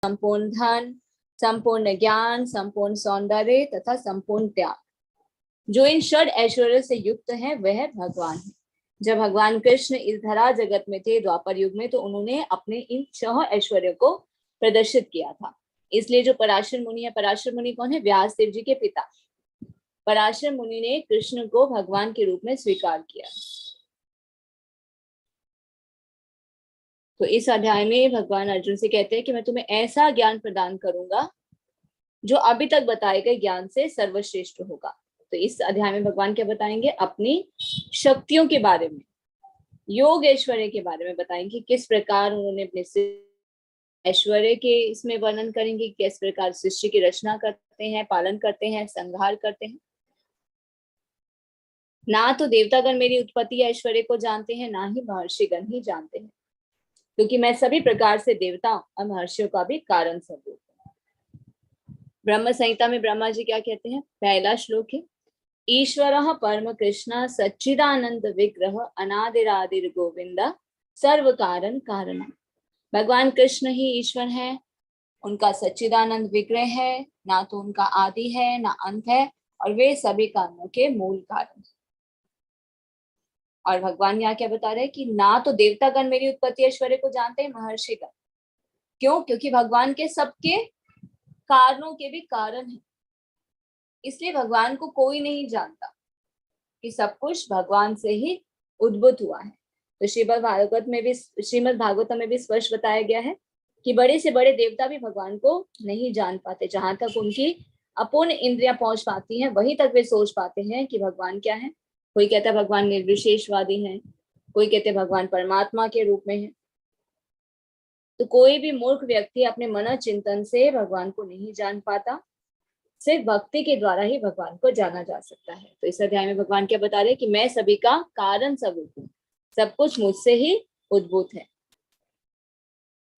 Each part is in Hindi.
संपूर्ण धन, संपूर्ण ज्ञान, संपूर्ण सौंदर्य तथा संपूर्ण त्याग। जो इन षड ऐश्वर्य से युक्त है वह भगवान है। जब भगवान कृष्ण इस धरा जगत में थे द्वापर युग में, तो उन्होंने अपने इन 6 ऐश्वर्य को प्रदर्शित किया था। इसलिए जो पराशर मुनि है, पराशर मुनि कौन है? व्यास देव जी के पिता। पराशर मुनि ने कृष्ण को भगवान के रूप में स्वीकार किया। तो इस अध्याय में भगवान अर्जुन से कहते हैं कि मैं तुम्हें ऐसा ज्ञान प्रदान करूंगा जो अभी तक बताए गए ज्ञान से सर्वश्रेष्ठ होगा। तो इस अध्याय में भगवान क्या बताएंगे? अपनी शक्तियों के बारे में, योग ऐश्वर्य के बारे में बताएंगे, किस प्रकार उन्होंने अपने ऐश्वर्य के इसमें वर्णन करेंगे, किस प्रकार सृष्टि की रचना करते हैं, पालन करते हैं, संहार करते हैं। ना तो देवतागण मेरी उत्पत्ति या ऐश्वर्य को जानते हैं, ना ही महर्षिगण ही जानते हैं, क्योंकि मैं सभी प्रकार से देवता और महर्षियों का भी कारण स्वरूप हूं। ब्रह्म संहिता में ब्रह्मा जी क्या कहते हैं? पहला श्लोक है, ईश्वरः परम कृष्ण सच्चिदानंद विग्रह अनादिरादिर गोविंद सर्व कारण कारणम। भगवान कृष्ण ही ईश्वर है, उनका सच्चिदानंद विग्रह है, ना तो उनका आदि है ना अंत है, और वे सभी कारणों के मूल कारण। और भगवान यहाँ क्या बता रहे हैं कि ना तो देवतागण मेरी उत्पत्ति ऐश्वर्य को जानते हैं, महर्षिगण। क्यों? क्योंकि भगवान के सबके कारणों के भी कारण है, इसलिए भगवान को कोई नहीं जानता, कि सब कुछ भगवान से ही उद्भूत हुआ है। तो श्रीमद् भागवत में भी स्पष्ट बताया गया है कि बड़े से बड़े देवता भी भगवान को नहीं जान पाते। जहां तक उनकी अपूर्ण इंद्रियां पहुंच पाती हैं, वहीं तक वे सोच पाते हैं कि भगवान क्या है। कोई कहता है भगवान निर्विशेषवादी है, कोई कहते हैं भगवान परमात्मा के रूप में है। तो कोई भी मूर्ख व्यक्ति अपने मन चिंतन से भगवान को नहीं जान पाता, सिर्फ भक्ति के द्वारा ही भगवान को जाना जा सकता है। तो इस अध्याय में भगवान क्या बता रहे हैं कि मैं सभी का कारण स्वरूप हूँ, सब कुछ मुझसे ही उद्भूत है।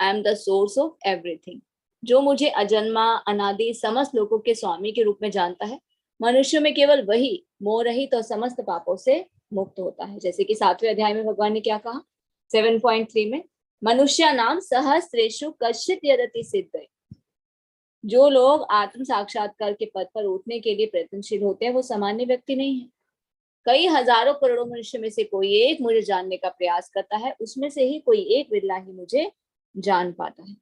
I am the source of everything. जो मुझे अजन्मा अनादि समस्त लोगों के स्वामी के रूप में जानता है, मनुष्य में केवल वही मोह रहित और समस्त पापों से मुक्त होता है। जैसे कि 7वें अध्याय में भगवान ने क्या कहा 7.3 में, मनुष्य नाम सहस्रेषु कश्चित यदति सिद्ध। जो लोग आत्म साक्षात्कार के पद पर उठने के लिए प्रयत्नशील होते हैं, वो सामान्य व्यक्ति नहीं है। कई हजारों करोड़ों मनुष्य में से कोई एक मुझे जानने का प्रयास करता है, उसमें से ही कोई एक विरला ही मुझे जान पाता है।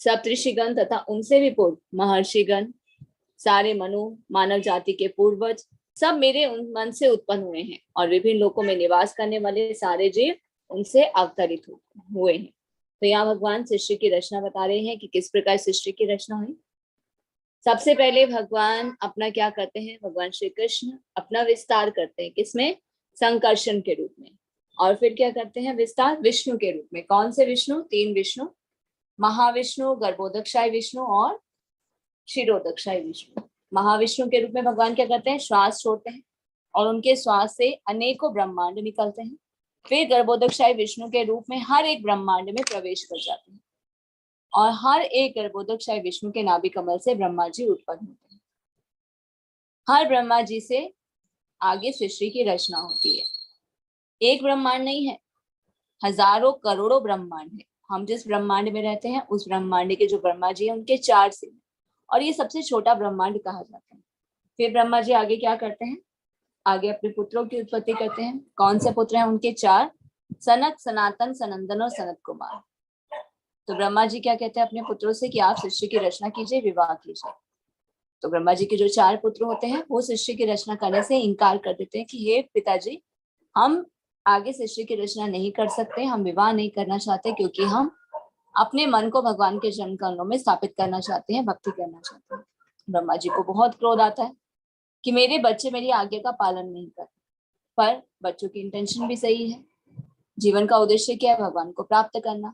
सप्तऋषिगण तथा उनसे भी पूर्व महर्षिगण, सारे मनु मानव जाति के पूर्वज, सब मेरे उन मन से उत्पन्न हुए हैं, और विभिन्न लोकों में निवास करने वाले सारे जीव उनसे अवतरित हुए हैं। तो यहाँ भगवान सृष्टि की रचना बता रहे हैं कि किस प्रकार सृष्टि की रचना हुई। सबसे पहले भगवान अपना क्या करते हैं? भगवान श्री कृष्ण अपना विस्तार करते हैं, किसमें? संकर्षण के रूप में। और फिर क्या करते हैं? विस्तार विष्णु के रूप में। कौन से विष्णु? 3 विष्णु, महाविष्णु, गर्भोदक्षाय विष्णु और क्षीरोदक्षाय विष्णु। महाविष्णु के रूप में भगवान क्या करते हैं? श्वास छोड़ते हैं, और उनके श्वास से अनेकों ब्रह्मांड निकलते हैं। फिर गर्भोदक्षाय विष्णु के रूप में हर एक ब्रह्मांड में प्रवेश कर जाते हैं, और हर एक गर्भोदक्षाय विष्णु के नाभि कमल से ब्रह्मा जी उत्पन्न होते हैं। हर ब्रह्मा जी से आगे सृष्टि की रचना होती है। एक ब्रह्मांड नहीं है, हजारों करोड़ों ब्रह्मांड है। हम जिस ब्रह्मांड में रहते हैं, उस ब्रह्मांड के जो ब्रह्मा जी हैं, उनके 4 सिर, और ये सबसे छोटा ब्रह्मांड कहा जाता है। फिर ब्रह्मा जी आगे क्या करते हैं? आगे अपने पुत्रों की उत्पत्ति करते हैं। कौन से पुत्र हैं उनके? 4, सनक, सनातन, सनंदन और सनत कुमार। तो ब्रह्मा जी क्या कहते हैं अपने पुत्रों से कि आप सृष्टि की रचना कीजिए, विवाह कीजिए। तो ब्रह्मा जी के जो 4 पुत्र होते हैं, वो सृष्टि की रचना करने से इनकार कर देते हैं कि हे पिताजी, हम आगे सृष्टि की रचना नहीं कर सकते, हम विवाह नहीं करना चाहते, क्योंकि हम अपने मन को भगवान के जन्म कर्मों में स्थापित करना चाहते हैं, भक्ति करना चाहते हैं। ब्रह्मा जी को बहुत क्रोध आता है कि मेरे बच्चे मेरी आज्ञा का पालन नहीं करते। पर बच्चों की इंटेंशन भी सही है, जीवन का उद्देश्य क्या है? भगवान को प्राप्त करना।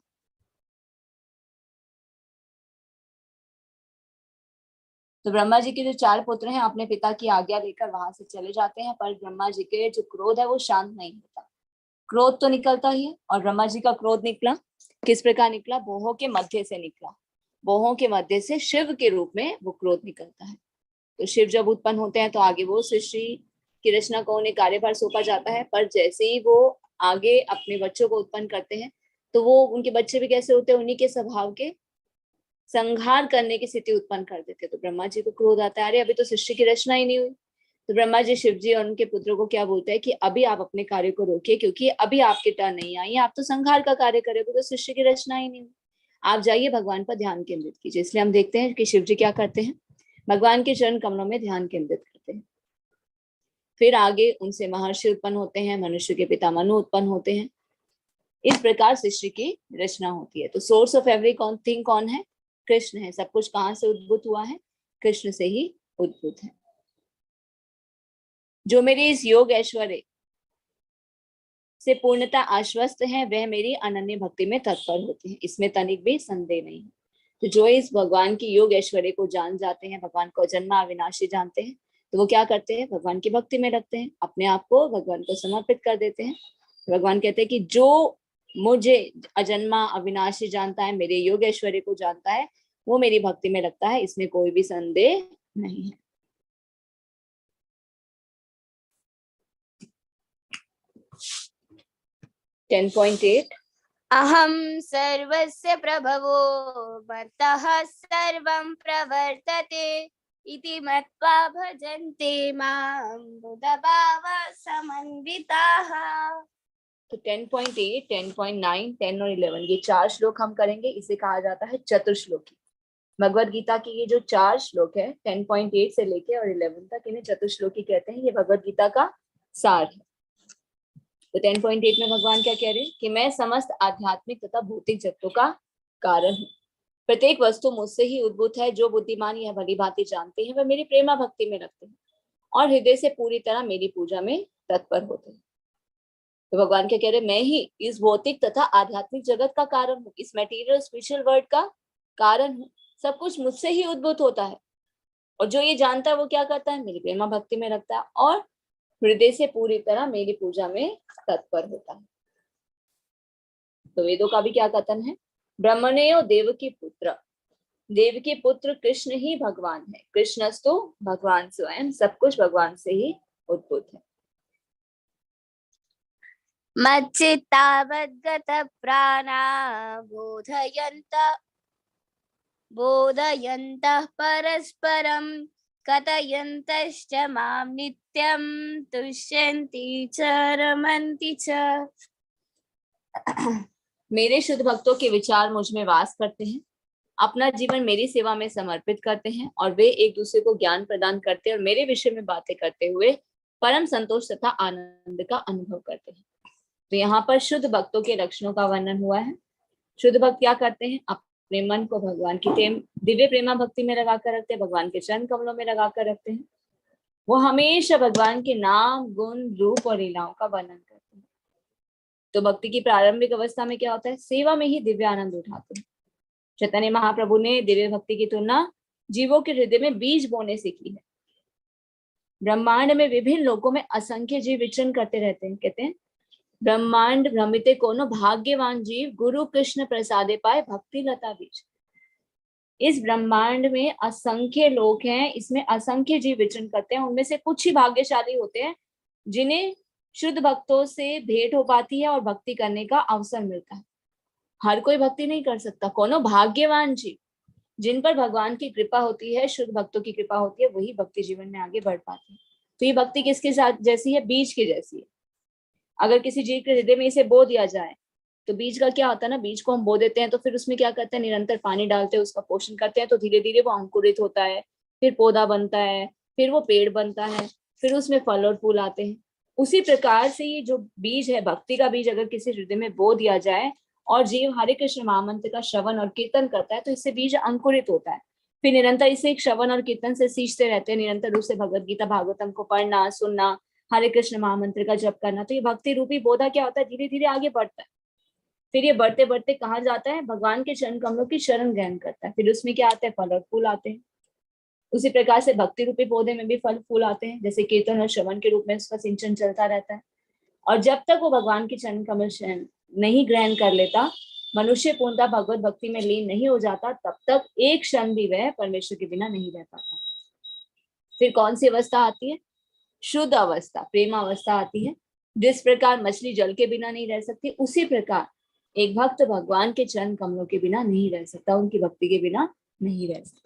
तो ब्रह्मा जी के जो 4 पुत्र हैं, अपने पिता की आज्ञा लेकर वहां से चले जाते हैं, पर ब्रह्मा जी के जो क्रोध है वो शांत नहीं होता। क्रोध तो निकलता ही है, और ब्रह्मा जी का क्रोध निकला किस प्रकार निकला? भोहों के मध्य से निकला। भोहों के मध्य से शिव के रूप में वो क्रोध निकलता है। तो शिव जब उत्पन्न होते हैं, तो आगे वो सृष्टि की रचना को उन्हें कार्यभार सौंपा जाता है। पर जैसे ही वो आगे अपने बच्चों को उत्पन्न करते हैं, तो वो उनके बच्चे भी कैसे होते हैं, उन्हीं के स्वभाव के, संहार करने की स्थिति उत्पन्न कर देते। तो ब्रह्मा जी को क्रोध आता है, अरे अभी तो सृष्टि की रचना ही नहीं हुई। तो ब्रह्मा जी शिव जी और उनके पुत्रों को क्या बोलते हैं कि अभी आप अपने कार्य को रोकिए, क्योंकि अभी आपकी टर्न नहीं आई है, आप तो संहार का कार्य करोगे, तो सृष्टि की रचना ही नहीं हुई। आप जाइए भगवान पर ध्यान केंद्रित कीजिए। इसलिए हम देखते हैं कि शिव जी क्या करते हैं, भगवान के चरण कमलों में ध्यान केंद्रित करते हैं। फिर आगे उनसे महर्षि उत्पन्न होते हैं, मनुष्य के पिता मनु उत्पन्न होते हैं। इस प्रकार सृष्टि की रचना होती है। तो सोर्स ऑफ एवरी थिंग कौन है, कृष्ण है। सब कुछ कहाँ से उद्भूत हुआ है, कृष्ण से ही उद्भूत है। जो मेरे इस योग ऐश्वर्य से पूर्णता आश्वस्त है, वह मेरी अनन्य भक्ति में तत्पर होते हैं, इसमें तनिक भी संदेह नहीं है। तो जो इस भगवान की योग ऐश्वर्य को जान जाते हैं, भगवान को अजन्मा अविनाशी जानते हैं, तो वो क्या करते हैं, भगवान की भक्ति में रखते हैं, अपने आप को भगवान को समर्पित कर देते हैं। भगवान कहते हैं कि जो मुझे अजन्मा अविनाशी जानता है, मेरे योग ऐश्वर्य को जानता है, वो मेरी भक्ति में रखता है, इसमें कोई भी संदेह नहीं है। टेन पॉइंट 8 अहम सर्वस्य प्रभवो भर्तः सर्वं प्रवर्तते इति मत्वा भजन्ते मां बुधभावः समन्विताः। तो 10.8, 10.9, 10 और 11 ये 4 श्लोक हम करेंगे। इसे कहा जाता है चतुश्लोकी। भगवत गीता के ये जो 4 श्लोक है 10.8 से लेके और 11 तक, इन्हें चतुश्लोकी कहते हैं। ये भगवत गीता का सार है। तो 10.8 में भगवान क्या कह रहे हैं कि मैं समस्त आध्यात्मिक तथा भौतिक जगतों का कारण हूँ। प्रत्येक वस्तु मुझसे ही उद्भूत है। जो बुद्धिमान यह भली भांति जानते हैं, वह मेरी प्रेमा भक्ति में रखते हैं और हृदय से पूरी तरह मेरी पूजा में तत्पर होते हैं। तो भगवान क्या कह रहे हैं, मैं ही इस भौतिक तथा आध्यात्मिक जगत का कारण हूँ, इस मटेरियल स्पिरिचुअल वर्ल्ड का कारण हूँ। सब कुछ मुझसे ही उद्भूत होता है और जो ये जानता है वो क्या करता है, मेरी प्रेमा भक्ति में रखता है और हृदय से पूरी तरह मेरी पूजा में तत्पर होता है। तो वेदों का भी क्या कथन है, ब्रह्मण्यो देव की पुत्र, देव के पुत्र कृष्ण ही भगवान है। कृष्णस्तु भगवान स्वयं, सब कुछ भगवान से ही उद्भूत है। मच्चित्तावद्गत प्राणा बोधयन्तः परस्परं कथयन्तश्च मां नित्यं तुष्यन्ति च रमन्ति च। मेरे शुद्ध भक्तों के विचार मुझ में वास करते हैं, अपना जीवन मेरी सेवा में समर्पित करते हैं और वे एक दूसरे को ज्ञान प्रदान करते हैं और मेरे विषय में बातें करते हुए परम संतोष तथा आनंद का अनुभव करते हैं। तो यहाँ पर शुद्ध भक्तों के लक्षणों का वर्णन हुआ है। शुद्ध भक्त क्या करते हैं, अपने मन को भगवान की दिव्य प्रेमा भक्ति में लगाकर रखते हैं, भगवान के चरण कमलों में लगाकर रखते हैं। वो हमेशा भगवान के नाम, गुण, रूप और लीलाओं का वर्णन करते हैं। तो भक्ति की प्रारंभिक अवस्था में क्या होता है, सेवा में ही दिव्य आनंद उठाते हैं। चैतन्य महाप्रभु ने दिव्य भक्ति की तुलना जीवों के हृदय में बीज बोने से की है। ब्रह्मांड में विभिन्न लोगों में असंख्य जीव विचरण करते रहते हैं। कहते हैं, ब्रह्मांड भ्रमिते कोनो भाग्यवान जीव, गुरु कृष्ण प्रसादे पाए भक्ति लता बीज। इस ब्रह्मांड में असंख्य लोग हैं, इसमें असंख्य जीव विचरण करते हैं। उनमें से कुछ ही भाग्यशाली होते हैं जिन्हें शुद्ध भक्तों से भेंट हो पाती है और भक्ति करने का अवसर मिलता है। हर कोई भक्ति नहीं कर सकता। कोनो भाग्यवान जीव जिन पर भगवान की कृपा होती है, शुद्ध भक्तों की कृपा होती है, वही भक्ति जीवन में आगे बढ़ पाते हैं। तो ये भक्ति किसके साथ जैसी है, बीज की जैसी है। अगर किसी जीव के हृदय में इसे बो दिया जाए तो बीज का क्या होता है ना, बीज को हम बो देते हैं तो फिर उसमें क्या करते हैं, निरंतर पानी डालते हैं, उसका पोषण करते हैं, तो धीरे धीरे वो अंकुरित होता है, फिर पौधा बनता है, फिर वो पेड़ बनता है, फिर उसमें फल और फूल आते हैं। उसी प्रकार से ये जो बीज है, भक्ति का बीज, अगर किसी हृदय में बो दिया जाए और जीव हरे कृष्ण महामंत्र का श्रवण और कीर्तन करता है, तो इससे बीज अंकुरित होता है। फिर निरंतर इसे एक श्रवण और कीर्तन से सींचते रहते हैं, निरंतर रूप से भगवत गीता भागवतम को पढ़ना, सुनना, हरे कृष्ण महामंत्र का जप करना। तो ये भक्ति रूपी पौधा क्या होता है, धीरे धीरे आगे बढ़ता है। फिर ये बढ़ते बढ़ते कहाँ जाता है, भगवान के चरण कमलों की शरण ग्रहण करता है। फिर उसमें क्या आता है, फल और फूल आते हैं। उसी प्रकार से भक्ति रूपी पौधे में भी फल फूल आते हैं, जैसे कीर्तन और श्रवण के रूप में उसका सिंचन चलता रहता है। और जब तक वो भगवान के चरण कमल नहीं ग्रहण कर लेता, मनुष्य पूर्णतः भगवत भक्ति में लीन नहीं हो जाता, तब तक एक क्षण भी वह परमेश्वर के बिना नहीं रह पाता। फिर कौन सी अवस्था आती है, शुद्ध अवस्था, प्रेम अवस्था आती है। जिस प्रकार मछली जल के बिना नहीं रह सकती, उसी प्रकार एक भक्त भगवान के चरण कमलों के बिना नहीं रह सकता, उनकी भक्ति के बिना नहीं रह सकता।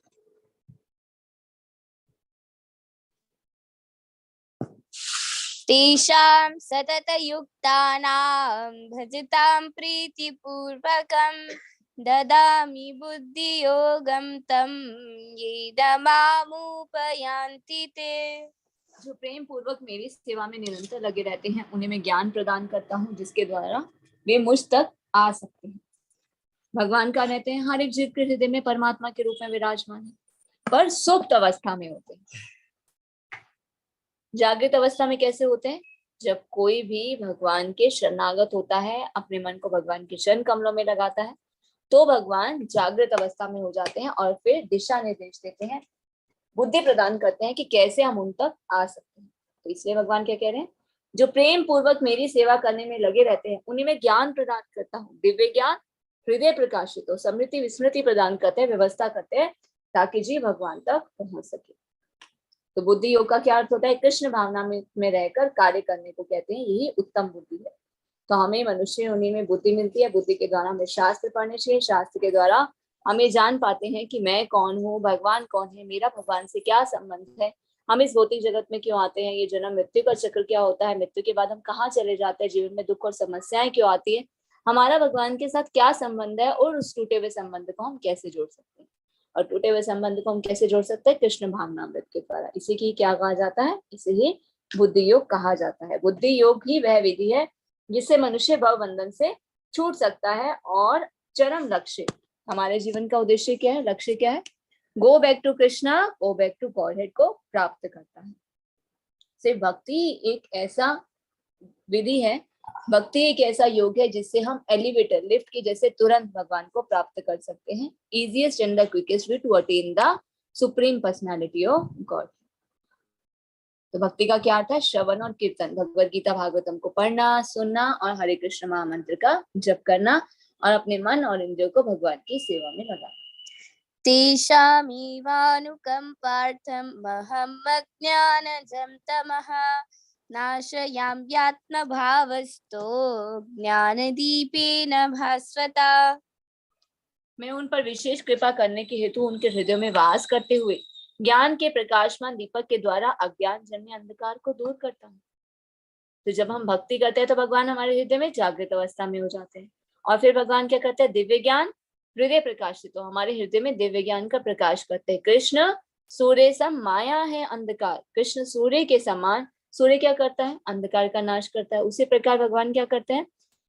तेषां सततयुक्तानां भजतां प्रीतिपूर्वकं ददामि बुद्धियोगं तं येन मामुपयान्ति ते। जो प्रेम पूर्वक मेरी सेवा में निरंतर लगे रहते हैं उन्हें मैं ज्ञान प्रदान करता हूँ, जिसके द्वारा वे मुझ तक आ सकते हैं। भगवान का रहते हैं हर एक जीव के हृदय में परमात्मा के रूप में विराजमान है, पर सुप्त अवस्था में होते हैं। जागृत अवस्था में कैसे होते हैं? जब कोई भी भगवान के शरणागत होता है, अपने मन को भगवान के चरण कमलों में लगाता है, तो भगवान जागृत अवस्था में हो जाते हैं और फिर दिशा निर्देश देते हैं, बुद्धि प्रदान करते हैं कि कैसे हम उन तक आ सकते हैं। तो इसलिए भगवान क्या कह रहे हैं? जो प्रेम पूर्वक मेरी सेवा करने में लगे रहते हैं उन्हें मैं ज्ञान प्रदान करता हूँ, दिव्य ज्ञान, हृदय प्रकाशित हो, समृद्धि विस्मृति प्रदान करते हैं, व्यवस्था करते हैं ताकि जी भगवान तक पहुंच सके। तो बुद्धि योग का क्या अर्थ होता है? कृष्ण भावना में रहकर कार्य करने को कहते हैं, यही उत्तम बुद्धि है। तो हमें मनुष्य योनि में बुद्धि मिलती है, बुद्धि के द्वारा हमें शास्त्र पढ़ने चाहिए, शास्त्र के द्वारा हमें जान पाते हैं कि मैं कौन हूँ, भगवान कौन है, मेरा भगवान से क्या संबंध है, हम इस भौतिक जगत में क्यों आते हैं, ये जन्म मृत्यु का चक्र क्या होता है, मृत्यु के बाद हम कहाँ चले जाते हैं, जीवन में दुख और समस्याएं क्यों आती है, हमारा भगवान के साथ क्या संबंध है और उस टूटे हुए संबंध को हम कैसे जोड़ सकते हैं। और टूटे हुए संबंध को हम कैसे जोड़ सकते हैं? कृष्ण भावनामृत के द्वारा। इसी की क्या कहा जाता है? इसे ही बुद्धि योग कहा जाता है। बुद्धि योग ही वह विधि है जिससे मनुष्य भव बंधन से छूट सकता है और चरम लक्ष्य, हमारे जीवन का उद्देश्य क्या है, लक्ष्य क्या है? Go back to Krishna, go back to godhead को प्राप्त करता है। सिर्फ भक्ति एक ऐसा विधि है, भक्ति एक ऐसा योग है जिससे हम एलिवेटर लिफ्ट के जैसे तुरंत भगवान को प्राप्त कर सकते हैं। Easiest and the quickest way to attain the supreme personality of God. तो भक्ति का क्या अर्थ है? श्रवण और कीर्तन, भगवद गीता भागवतम को पढ़ना, सुनना और हरे कृष्ण महामंत्र का जप करना और अपने मन और इंद्रियों को भगवान की सेवा में लगाना। तेषामेवानुकम्पार्थं महं अज्ञानजं तमः नाशयाम्यात्मभावस्तो ज्ञानदीपेन भास्वता। मैं उन पर विशेष कृपा करने के हेतु उनके हृदयों में वास करते हुए ज्ञान के प्रकाशमान दीपक के द्वारा अज्ञान जन्य अंधकार को दूर करता हूँ। तो जब हम भक्ति करते हैं तो भगवान हमारे हृदय में जागृत अवस्था में हो जाते हैं और फिर भगवान क्या करते हैं? दिव्य ज्ञान, हृदय प्रकाशित, तो हमारे हृदय में दिव्य ज्ञान का प्रकाश करते हैं। कृष्ण सूर्य सम माया है अंधकार, कृष्ण सूर्य के समान, सूर्य क्या करता है? अंधकार का नाश करता है। उसी प्रकार भगवान क्या करते हैं?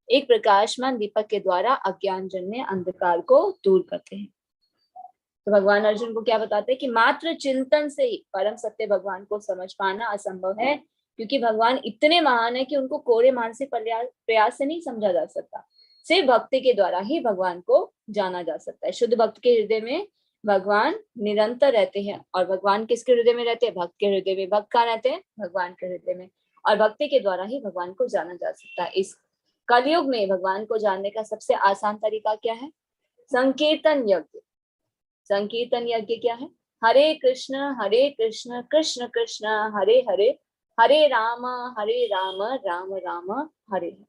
एक प्रकाशमान दीपक के द्वारा अज्ञान जन्य अंधकार को दूर करते हैं। तो भगवान अर्जुन को क्या बताते हैं कि मात्र चिंतन से ही परम सत्य भगवान को समझ पाना असंभव है, क्योंकि भगवान इतने महान है कि उनको कोरे मानसिक प्रयास से नहीं समझा जा सकता। सिर्फ भक्ति के द्वारा ही भगवान को जाना जा सकता है। शुद्ध भक्त के हृदय में भगवान निरंतर रहते हैं। और भगवान किसके हृदय में रहते हैं? भक्त के हृदय में। भक्त कहाँ रहते हैं? भगवान के हृदय में। और भक्ति के द्वारा ही भगवान को जाना जा सकता है। इस कलयुग में भगवान को जानने का सबसे आसान तरीका क्या है? संकीर्तन यज्ञ। संकीर्तन यज्ञ क्या है? हरे कृष्ण कृष्ण कृष्ण हरे हरे, हरे राम राम राम हरे हरे।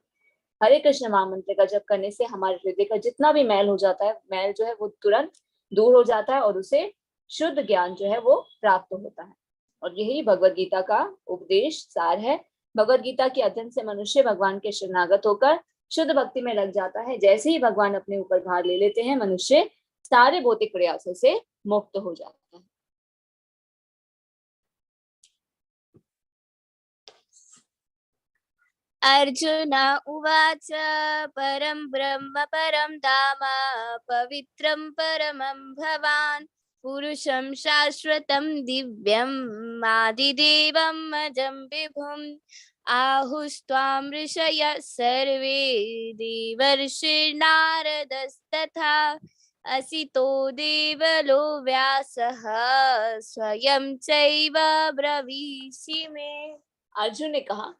हरे कृष्ण महामंत्र का जप करने से हमारे हृदय का जितना भी मैल हो जाता है, मैल जो है वो तुरंत दूर हो जाता है और उसे शुद्ध ज्ञान जो है वो प्राप्त होता है। और यही भगवद गीता का उपदेश सार है। भगवद गीता के अध्ययन से मनुष्य भगवान के शरणागत होकर शुद्ध भक्ति में लग जाता है। जैसे ही भगवान अपने ऊपर भार ले लेते हैं, मनुष्य सारे भौतिक प्रयासों से मुक्त हो जाता है। अर्जुन उवाच परं ब्रह्म परं धाम पवित्रं परमं भवान् पुरुषं शाश्वतं दिव्यम् आदिदेवम् अजं विभुम् आहुस्त्वां ऋषयः सर्वे देवर्षिर्नारदस्तथा असितो देवलो व्यासः स्वयं चैव ब्रवीषि मे। अर्जुन ने कहा,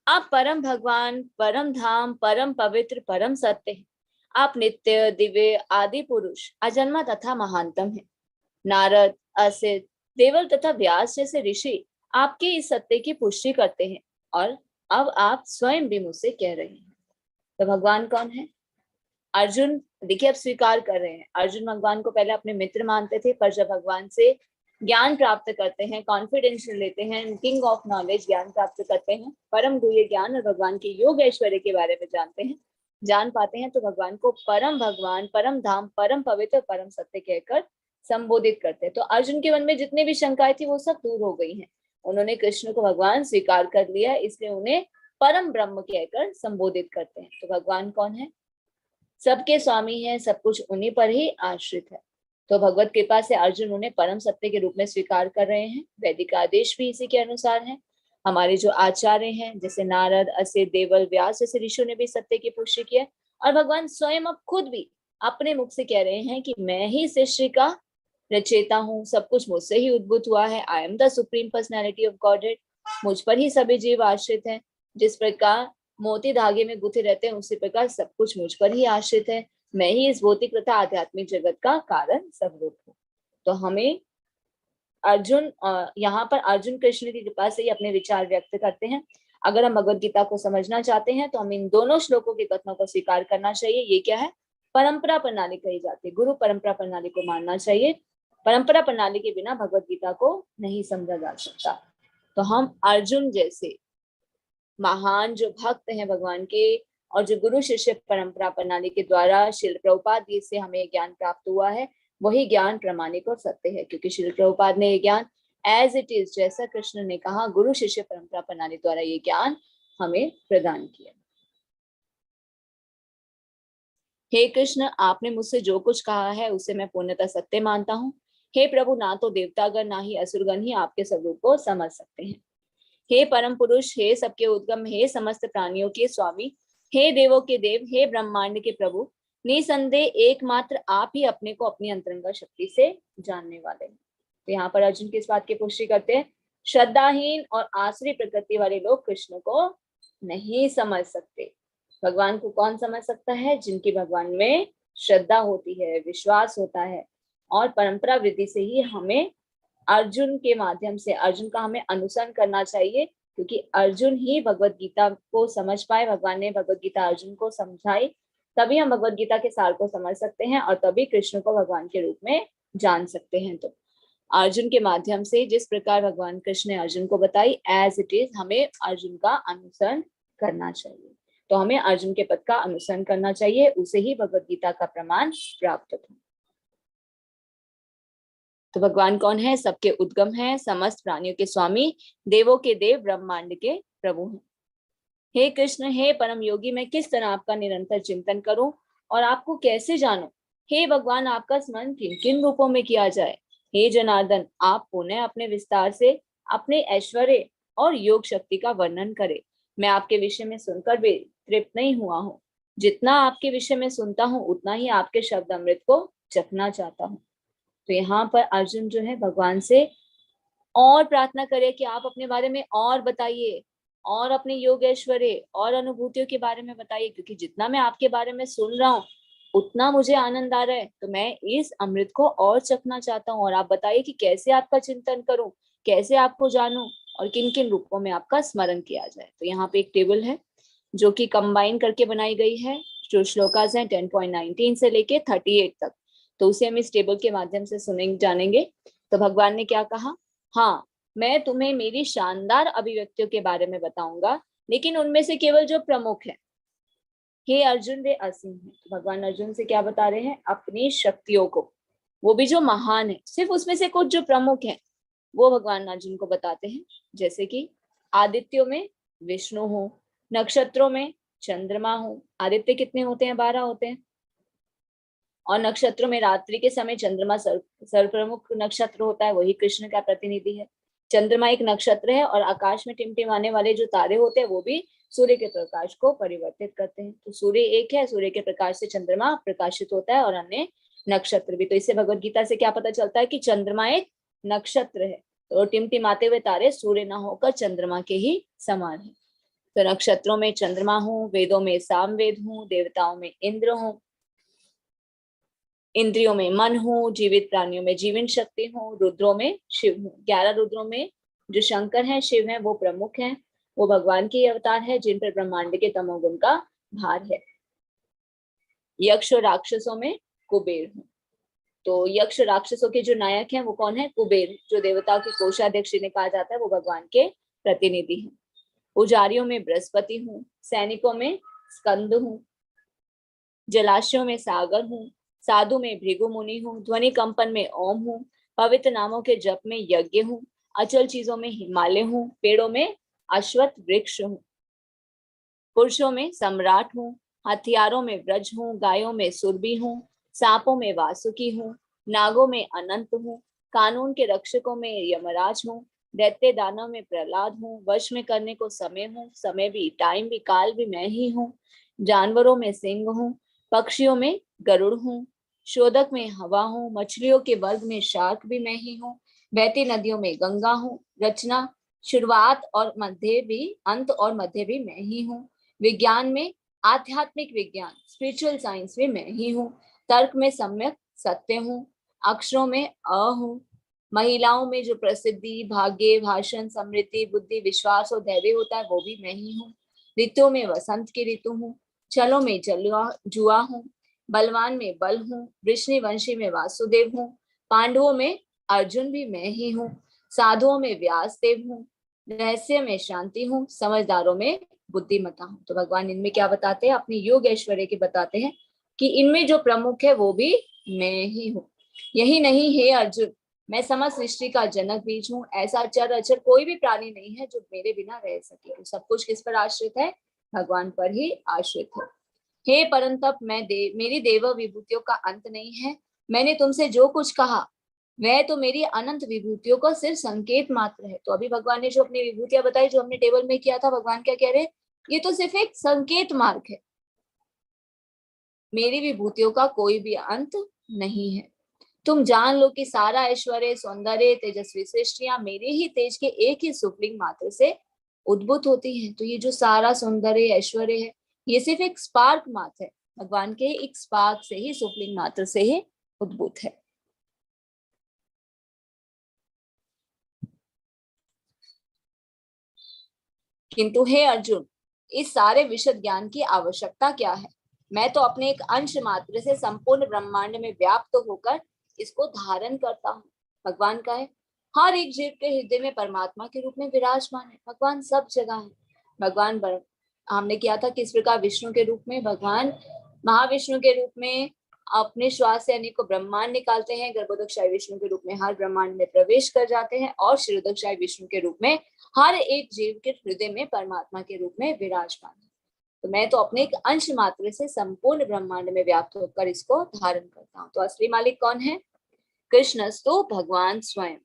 आप परम भगवान, परम धाम, परम पवित्र, परम सत्य है। आप नित्य, दिव्य, आदि पुरुष, अजन्मा तथा महानतम है। नारद, असित, देवल तथा व्यास जैसे ऋषि आपके इस सत्य की पुष्टि करते हैं और अब आप स्वयं भी मुझसे कह रहे हैं। तो भगवान कौन है? अर्जुन देखिए अब स्वीकार कर रहे हैं। अर्जुन भगवान को पहले अपने मित्र मानते थे, पर जब भगवान से ज्ञान प्राप्त करते हैं, कॉन्फिडेंशियल लेते हैं, किंग ऑफ नॉलेज ज्ञान प्राप्त करते हैं, परम गुह्य ज्ञान और भगवान के योग ऐश्वर्य के बारे में जानते हैं, जान पाते हैं, तो भगवान को परम भगवान, परम धाम, परम पवित्र, परम सत्य कहकर संबोधित करते हैं। तो अर्जुन के मन में जितने भी शंकाएं थी वो सब दूर हो गई हैं। उन्होंने कृष्ण को भगवान स्वीकार कर लिया, इसलिए उन्हें परम ब्रह्म कहकर संबोधित करते हैं। तो भगवान कौन है? सबके स्वामी है, सब कुछ उन्हीं पर ही आश्रित है। तो भगवत कृपा से अर्जुन उन्हें परम सत्य के रूप में स्वीकार कर रहे हैं। वैदिक आदेश भी इसी के अनुसार है। हमारे जो आचार्य हैं जैसे नारद, असित, देवल, व्यास जैसे ऋषियों ने भी सत्य की पुष्टि की है, और भगवान स्वयं अब खुद भी अपने मुख से कह रहे हैं कि मैं ही सृष्टि का रचयिता हूँ, सब कुछ मुझसे ही उद्भूत हुआ है। I am the supreme personality of godhead. मुझ पर ही सभी जीव आश्रित हैं। जिस प्रकार मोती धागे में गुथे रहते हैं, उसी प्रकार सब कुछ मुझ पर ही आश्रित है। मैं ही इस भौतिक तथा आध्यात्मिक जगत का कारण स्वरूप हूँ। तो हमें अर्जुन यहाँ पर अर्जुन कृष्ण की कृपा से ही अपने विचार व्यक्त करते हैं। अगर हम भगवत गीता को समझना चाहते हैं तो हम इन दोनों श्लोकों के कथनों को स्वीकार करना चाहिए। ये क्या है? परंपरा प्रणाली कही जाती है। गुरु परंपरा प्रणाली को मानना चाहिए। परंपरा प्रणाली के बिना भगवत गीता को नहीं समझा जा सकता। तो हम अर्जुन जैसे महान जो भक्त हैं भगवान के, और जो गुरु शिष्य परंपरा प्रणाली के द्वारा श्रील प्रभुपाद जी से हमें ज्ञान प्राप्त हुआ है, वही ज्ञान प्रामाणिक और सत्य है। क्योंकि श्रील प्रभुपाद ने ये ज्ञान एज इट इज, जैसा कृष्ण ने कहा, गुरु शिष्य परंपरा प्रणाली द्वारा ये ज्ञान हमें प्रदान किया। हे कृष्ण, आपने मुझसे जो कुछ कहा है उसे मैं पूर्णतः सत्य मानता हूँ। हे प्रभु, ना तो देवतागण ना ही असुरगण ही आपके स्वरूप को समझ सकते हैं। हे परम पुरुष, हे सबके उद्गम, हे समस्त प्राणियों के स्वामी, हे देवों के देव, हे ब्रह्मांड के प्रभु, निसंदेह एकमात्र आप ही अपने को अपनी अंतरंगा शक्ति से जानने वाले हैं। तो यहाँ पर अर्जुन किस बात की पुष्टि करते हैं? श्रद्धाहीन और आसुरी प्रकृति वाले लोग कृष्ण को नहीं समझ सकते। भगवान को कौन समझ सकता है? जिनकी भगवान में श्रद्धा होती है, विश्वास होता है। और परंपरा वृद्धि से ही हमें अर्जुन के माध्यम से, अर्जुन का हमें अनुसरण करना चाहिए, क्योंकि अर्जुन ही भगवत गीता को समझ पाए। भगवान ने भगवत गीता अर्जुन को समझाई, तभी हम भगवत गीता के सार को समझ सकते हैं और तभी कृष्ण को भगवान के रूप में जान सकते हैं। तो अर्जुन के माध्यम से जिस प्रकार भगवान कृष्ण ने अर्जुन को बताई, एज इट इज हमें अर्जुन का अनुसरण करना चाहिए। तो हमें अर्जुन के पद का अनुसरण करना चाहिए, उसे ही भगवत गीता का प्रमाण प्राप्त होता है। तो भगवान कौन है? सबके उद्गम है, समस्त प्राणियों के स्वामी, देवों के देव, ब्रह्मांड के प्रभु हैं। हे कृष्ण, हे परम योगी, मैं किस तरह आपका निरंतर चिंतन करूं और आपको कैसे जानूं? हे भगवान, आपका स्मरण किन किन रूपों में किया जाए? हे जनार्दन, आप पुनः अपने विस्तार से अपने ऐश्वर्य और योग शक्ति का वर्णन करें। मैं आपके विषय में सुनकर भी तृप्त नहीं हुआ हूँ। जितना आपके विषय में सुनता हूँ, उतना ही आपके शब्द अमृत को चखना चाहता हूँ। तो यहाँ पर अर्जुन जो है भगवान से और प्रार्थना करे कि आप अपने बारे में और बताइए, और अपने योग ऐश्वर्य और अनुभूतियों के बारे में बताइए, क्योंकि जितना मैं आपके बारे में सुन रहा हूँ उतना मुझे आनंद आ रहा है। तो मैं इस अमृत को और चखना चाहता हूँ। और आप बताइए कि कैसे आपका चिंतन करूं, कैसे आपको जानूं, और किन किन रूपों में आपका स्मरण किया जाए। तो यहाँ पे एक टेबल है जो कि कंबाइन करके बनाई गई है। जो श्लोकास हैं 10.19 से लेके 38 तक, तो उसे हम इस टेबल के माध्यम से सुनेंगे, जानेंगे। तो भगवान ने क्या कहा? हाँ, मैं तुम्हें मेरी शानदार अभिव्यक्तियों के बारे में बताऊंगा, लेकिन उनमें से केवल जो प्रमुख है। हे अर्जुन, वे असीम है। तो भगवान अर्जुन से क्या बता रहे हैं? अपनी शक्तियों को, वो भी जो महान है। सिर्फ उसमें से कुछ जो प्रमुख है वो भगवान अर्जुन को बताते हैं। जैसे कि आदित्यों में विष्णु हो, नक्षत्रों में चंद्रमा हो। आदित्य कितने होते हैं? 12 होते हैं। और नक्षत्रों में रात्रि के समय चंद्रमा सर्वप्रमुख नक्षत्र होता है, वही कृष्ण का प्रतिनिधि है। चंद्रमा एक नक्षत्र है और आकाश में टिमटिमाने वाले जो तारे होते हैं वो भी सूर्य के प्रकाश को परिवर्तित करते हैं। तो सूर्य एक है, सूर्य के प्रकाश से चंद्रमा प्रकाशित होता है और अन्य नक्षत्र भी। तो इससे भगवत गीता से क्या पता चलता है कि चंद्रमा एक नक्षत्र है। तो टिमटिमाते हुए तारे सूर्य न होकर चंद्रमा के ही समान है। तो नक्षत्रों में चंद्रमा हूँ, वेदों में सामवेद हूँ, देवताओं में इंद्र हूँ, इंद्रियों में मन हूँ, जीवित प्राणियों में जीवन शक्ति हूँ, रुद्रों में शिव हूँ। 11 रुद्रों में जो शंकर हैं, शिव हैं, वो प्रमुख हैं। वो भगवान के अवतार है जिन पर ब्रह्मांड के तमोगुण का भार है। यक्ष और राक्षसों में कुबेर हूँ। तो यक्ष राक्षसों के जो नायक हैं वो कौन है? कुबेर, जो देवताओं के कोषाध्यक्ष जिन्हें कहा जाता है, वो भगवान के प्रतिनिधि हैं। पुजारियों में बृहस्पति हूँ, सैनिकों में स्कंद हूँ, जलाशयों में सागर हूँ, साधु में भृगु मुनि हूँ, ध्वनि कंपन में ओम हूँ, पवित्र नामों के जप में यज्ञ हूँ, अचल चीजों में हिमालय हूँ, पेड़ों में अश्वत्थ वृक्ष हूँ, पुरुषों में सम्राट हूँ, हथियारों में व्रज हूँ, गायों में सुरभि हूँ, सांपों में वासुकी हूँ, नागों में अनंत हूँ, कानून के रक्षकों में यमराज हूँ, दैत्य दानव में प्रहलाद हूँ, वश में करने को समय हूँ, समय भी, टाइम भी, काल भी मैं ही हूँ, जानवरों में सिंह हूँ, पक्षियों में गरुड़ हूँ, शोधक में हवा हूँ, मछलियों के वर्ग में शार्क भी मैं ही हूँ, बहती नदियों में गंगा हूँ, रचना, शुरुआत और मध्य भी, अंत और मध्य भी मैं ही हूँ, विज्ञान में आध्यात्मिक विज्ञान, स्पिरिचुअल साइंस में मैं ही हूँ, तर्क में सम्यक सत्य हूँ, अक्षरों में अ हूँ, महिलाओं में जो प्रसिद्धि, भाग्य, भाषण, समृद्धि, बुद्धि, विश्वास और धैर्य होता है वो भी मैं ही हूँ, ऋतुओं में वसंत की ऋतु हूँ, छलों में जुआ हूँ, बलवान में बल हूँ, वृष्णि वंशी में वासुदेव हूँ, पांडवों में अर्जुन भी मैं ही हूँ, साधुओं में व्यास देव हूँ, रहस्य में शांति हूँ, समझदारों में बुद्धिमता हूँ। तो भगवान इनमें क्या बताते हैं? अपनी योग ऐश्वर्य के बताते हैं कि इनमें जो प्रमुख है वो भी मैं ही हूँ। यही नहीं हे अर्जुन, मैं समस्त सृष्टि का जनक बीज हूँ। ऐसा चर अचर कोई भी प्राणी नहीं है जो मेरे बिना रह सके। तो सब कुछ किस पर आश्रित है? भगवान पर ही आश्रित है। हे परंतप, मेरी देव विभूतियों का अंत नहीं है। मैंने तुमसे जो कुछ कहा वह तो मेरी अनंत विभूतियों का सिर्फ संकेत मात्र है। तो अभी भगवान ने जो अपनी विभूतियां बताई, जो हमने टेबल में किया था, भगवान क्या कह रहे? ये तो सिर्फ एक संकेत मार्ग है, मेरी विभूतियों का कोई भी अंत नहीं है। तुम जान लो कि सारा ऐश्वर्य, सौंदर्य, तेजस्वी सृष्टियां मेरे ही तेज के एक ही सुपलिंग मात्र से उद्भूत होती हैं। तो ये जो सारा सौंदर्य, ऐश्वर्य है, ये सिर्फ एक स्पार्क मात्र है, भगवान के एक स्पार्क से ही, सुपलिंग मात्र से ही उद्भूत है। किंतु हे अर्जुन, इस सारे विशद ज्ञान की आवश्यकता क्या है? मैं तो अपने एक अंश मात्र से संपूर्ण ब्रह्मांड में व्याप्त होकर इसको धारण करता हूँ। भगवान का है, हर एक जीव के हृदय में परमात्मा के रूप में विराजमान है। भगवान सब जगह है। भगवान हमने किया था किस प्रकार विष्णु के रूप में, भगवान महाविष्णु के रूप में अपने श्वास से अनेकों ब्रह्मांड निकालते हैं, गर्भोदकशाही विष्णु के रूप में हर ब्रह्मांड में प्रवेश कर जाते हैं, और क्षीरोदकशाही विष्णु के रूप में हर एक जीव के हृदय में परमात्मा के रूप में विराजमान है। तो मैं तो अपने एक अंश मात्र से संपूर्ण ब्रह्मांड में व्याप्त होकर इसको धारण करता हूँ। तो असली मालिक कौन है? कृष्णस्तु भगवान स्वयं।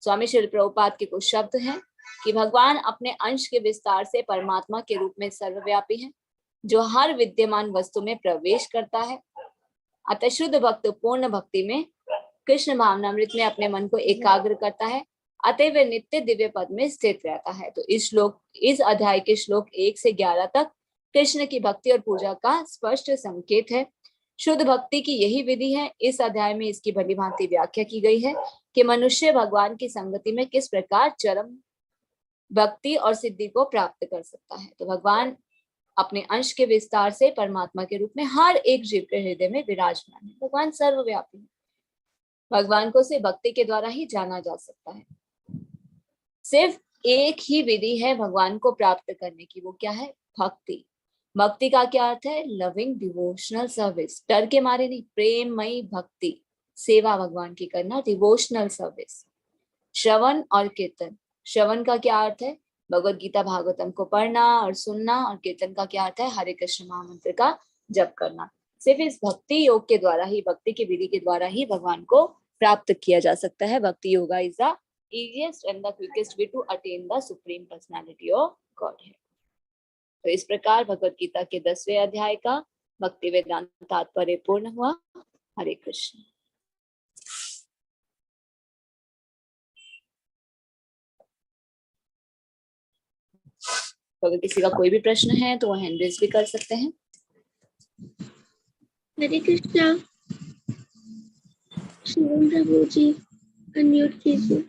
स्वामी श्री प्रभुपाद के कुछ शब्द हैं कि भगवान अपने अंश के विस्तार से परमात्मा के रूप में सर्वव्यापी है, जो हर विद्यमान वस्तु में प्रवेश करता है। अतः शुद्ध भक्त पूर्ण भक्ति में कृष्ण भावनामृत में अपने मन को एकाग्र करता है, अतः वह नित्य दिव्य पद में स्थित रहता है। तो इस अध्याय के श्लोक 1 से 11 तक कृष्ण की भक्ति और पूजा का स्पष्ट संकेत है। शुद्ध भक्ति की यही विधि है। इस अध्याय में इसकी भली भांति व्याख्या की गई है कि मनुष्य भगवान की संगति में किस प्रकार चरम भक्ति और सिद्धि को प्राप्त कर सकता है। तो भगवान अपने अंश के विस्तार से परमात्मा के रूप में हर एक जीव के हृदय में विराजमान है। भगवान सर्वव्यापी है। भगवान को सिर्फ भक्ति के द्वारा ही जाना जा सकता है। सिर्फ एक ही विधि है भगवान को प्राप्त करने की, वो क्या है? भक्ति। भक्ति का क्या अर्थ है? Loving devotional service. डर के मारे नहीं, प्रेममयी भक्ति, सेवा भगवान की करना, डिवोशनल सर्विस। श्रवण और कीर्तन। श्रवण का क्या अर्थ है? भगवत गीता भागवतम को पढ़ना और सुनना, और कीर्तन का क्या अर्थ है? हरे कृष्ण महामंत्र का जप करना। सिर्फ इस भक्ति योग के द्वारा ही, भक्ति की विधि के द्वारा ही भगवान को प्राप्त किया जा सकता है। भक्ति yoga is the easiest and the quickest way to attain the supreme personality of Godhead. तो इस प्रकार भगवत गीता के 10वें अध्याय का भक्ति वेदांत तात्पर्य पूर्ण हुआ। हरे कृष्ण। तो अगर किसी का कोई भी प्रश्न है तो वो हैंड रेज भी कर सकते हैं। हरे कृष्णा। शिवम प्रभु जी अनम्यूट कीजिए।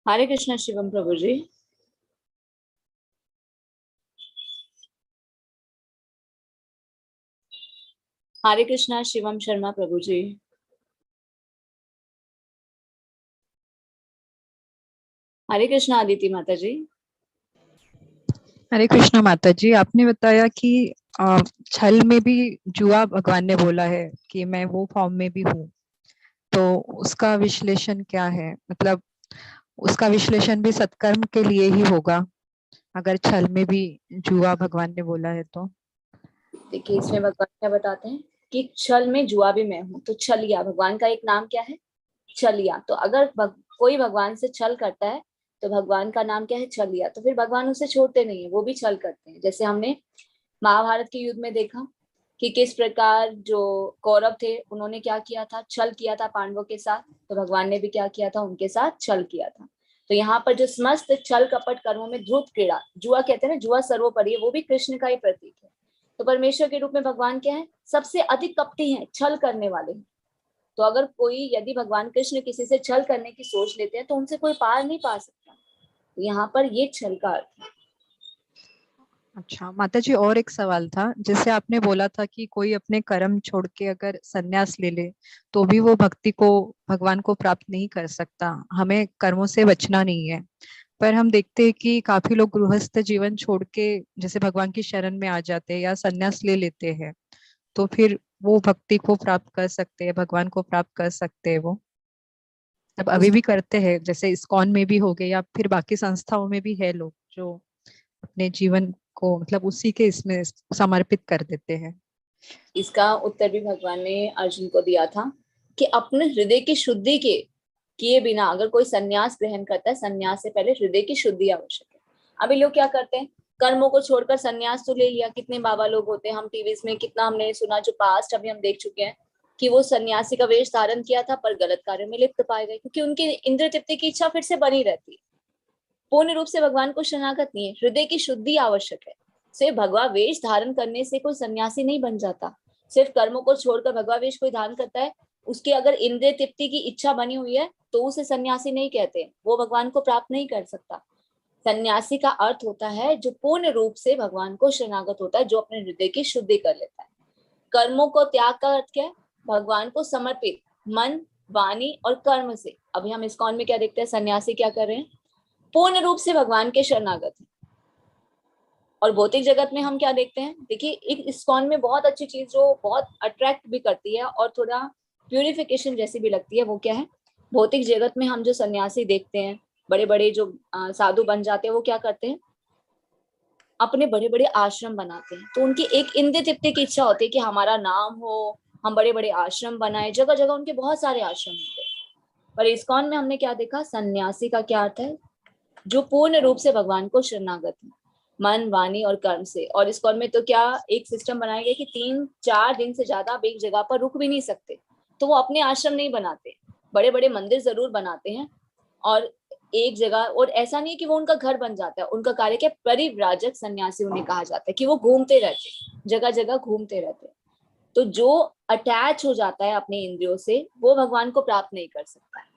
हरे कृष्णा शिवम प्रभु जी। हरे कृष्णा शिवम शर्मा प्रभु जी। हरे कृष्णा आदिति माता जी। हरे कृष्णा माता जी, आपने बताया कि छल में भी जुआ भगवान ने बोला है कि मैं वो फॉर्म में भी हूँ, तो उसका विश्लेषण क्या है? मतलब उसका विश्लेषण भी सत्कर्म के लिए ही होगा अगर छल में भी जुआ भगवान ने बोला है तो। देखिए इसमें भगवान क्या बताते हैं कि छल में जुआ भी मैं हूँ। तो छलिया भगवान का एक नाम क्या है? छलिया। तो अगर कोई भगवान से छल करता है तो भगवान का नाम क्या है? छलिया। तो फिर भगवान उसे छोड़ते नहीं है, वो भी छल करते हैं। जैसे हमने महाभारत के युद्ध में देखा कि किस प्रकार जो कौरव थे उन्होंने क्या किया था? छल किया था पांडवों के साथ। तो भगवान ने भी क्या किया था? उनके साथ छल किया था। तो यहाँ पर जो समस्त छल कपट कर्मों में ध्रुत क्रीड़ा, जुआ कहते हैं ना, जुआ सर्वोपरि है, वो भी कृष्ण का ही प्रतीक है। तो परमेश्वर के रूप में भगवान क्या है? सबसे अधिक कपटी हैं, छल करने वाले हैं। तो अगर कोई, यदि भगवान कृष्ण किसी से छल करने की सोच लेते हैं तो उनसे कोई पार नहीं पा सकता। तो यहाँ पर ये छल का अर्थ है। अच्छा माता जी, और एक सवाल था। जैसे आपने बोला था कि कोई अपने कर्म छोड़ के अगर संन्यास ले ले तो भी वो भक्ति को, भगवान को प्राप्त नहीं कर सकता, हमें कर्मों से बचना नहीं है। पर हम देखते हैं कि काफी लोग गृहस्थ जीवन छोड़ के जैसे भगवान की शरण में आ जाते हैं या संन्यास ले लेते हैं, तो फिर वो भक्ति को प्राप्त कर सकते हैं, भगवान को प्राप्त कर सकते हैं वो? अब अभी इस भी करते हैं, जैसे इस्कॉन में भी हो गए या फिर बाकी संस्थाओं में भी है लोग जो अपने जीवन को मतलब उसी के इसमें समर्पित कर देते हैं। इसका उत्तर भी भगवान ने अर्जुन को दिया था कि अपने हृदय की शुद्धि के किए बिना अगर कोई संन्यास ग्रहण करता है, संन्यास से पहले हृदय की शुद्धि आवश्यक है। अभी लोग क्या करते हैं? कर्मों को छोड़कर संन्यास तो ले लिया। कितने बाबा लोग होते हैं, हम टीवी में कितना हमने सुना, जो पास्ट अभी हम देख चुके हैं कि वो सन्यासी का वेश धारण किया था पर गलत कार्य में लिप्त पाए गए, क्योंकि उनकी इंद्र तृप्ति की इच्छा फिर से बनी रहती है। पूर्ण रूप से भगवान को शरणागत नहीं है, हृदय की शुद्धि आवश्यक है। सिर्फ भगवा वेश धारण करने से कोई सन्यासी नहीं बन जाता। सिर्फ कर्मों को छोड़कर भगवा वेश कोई धारण करता है, उसकी अगर इंद्रिय तृप्ति की इच्छा बनी हुई है तो उसे सन्यासी नहीं कहते, वो भगवान को प्राप्त नहीं कर सकता। सन्यासी का अर्थ होता है जो पूर्ण रूप से भगवान को शरणागत होता है, जो अपने हृदय की शुद्धि कर लेता है। कर्मों को त्याग का अर्थ क्या है? भगवान को समर्पित मन, वाणी और कर्म से। अभी हम इस्कॉन में क्या देखते हैं? सन्यासी क्या कर रहे हैं? पूर्ण रूप से भगवान के शरणागत हैं। और भौतिक जगत में हम क्या देखते हैं? देखिए एक इस्कॉन में बहुत अच्छी चीज जो बहुत अट्रैक्ट भी करती है और थोड़ा प्यूरिफिकेशन जैसी भी लगती है, वो क्या है? भौतिक जगत में हम जो सन्यासी देखते हैं, बड़े बड़े जो साधु बन जाते हैं, वो क्या करते हैं? अपने बड़े बड़े आश्रम बनाते हैं। तो उनकी एक इंद्रिय तृप्ति की इच्छा होती है कि हमारा नाम हो, हम बड़े बड़े आश्रम बनाए। जगह जगह उनके बहुत सारे आश्रम होते हैं। पर इस्कॉन में हमने क्या देखा? सन्यासी का क्या अर्थ है? जो पूर्ण रूप से भगवान को शरणागत है, मन, वाणी और कर्म से। और इस्कॉन में तो क्या एक सिस्टम बनाया गया कि 3-4 दिन से ज्यादा आप एक जगह पर रुक भी नहीं सकते। तो वो अपने आश्रम नहीं बनाते, बड़े बड़े मंदिर जरूर बनाते हैं। और एक जगह, और ऐसा नहीं है कि वो उनका घर बन जाता है, उनका कार्य क्या? परिव्राजक सन्यासी उन्हें कहा जाता है, कि वो घूमते रहते, जगह जगह घूमते रहते। तो जो अटैच हो जाता है अपने इंद्रियों से, वो भगवान को प्राप्त नहीं कर सकता है।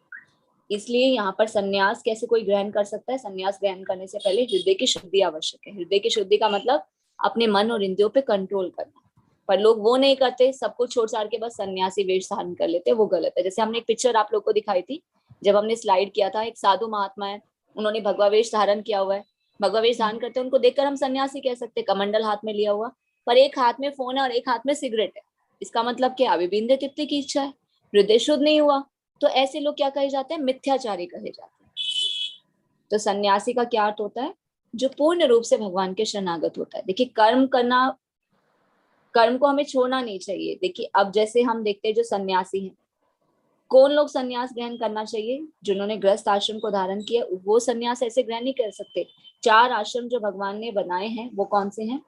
इसलिए यहाँ पर सन्यास कैसे कोई ग्रहण कर सकता है? सन्यास ग्रहण करने से पहले हृदय की शुद्धि आवश्यक है। हृदय की शुद्धि का मतलब अपने मन और इंद्रियों पे कंट्रोल करना। पर लोग वो नहीं करते, सब कुछ छोड़ छाड़ के बस सन्यासी वेश धारण कर लेते हैं, वो गलत है। जैसे हमने एक पिक्चर आप लोग को दिखाई थी जब हमने स्लाइड किया था, एक साधु महात्मा है, उन्होंने भगवा वेश धारण किया हुआ है। भगवा वेश धारण करते हैं, उनको देखकर हम सन्यासी कह सकते, कमंडल हाथ में लिया हुआ, पर एक हाथ में फोन है और एक हाथ में सिगरेट है। इसका मतलब क्या? अभी भी इंद्रिय तृप्ति की इच्छा है, हृदय शुद्ध नहीं हुआ। तो ऐसे लोग क्या कहे जाते हैं? मिथ्याचारी कहे जाते हैं। तो सन्यासी का क्या अर्थ होता है? जो पूर्ण रूप से भगवान के शरणागत होता है। देखिए कर्म करना, कर्म को हमें छोड़ना नहीं चाहिए। देखिए अब जैसे हम देखते हैं जो सन्यासी हैं, कौन लोग सन्यास ग्रहण करना चाहिए? जिन्होंने गृहस्थ आश्रम को धारण किया वो सन्यास ऐसे ग्रहण नहीं कर सकते। 4 आश्रम जो भगवान ने बनाए हैं वो कौन से हैं?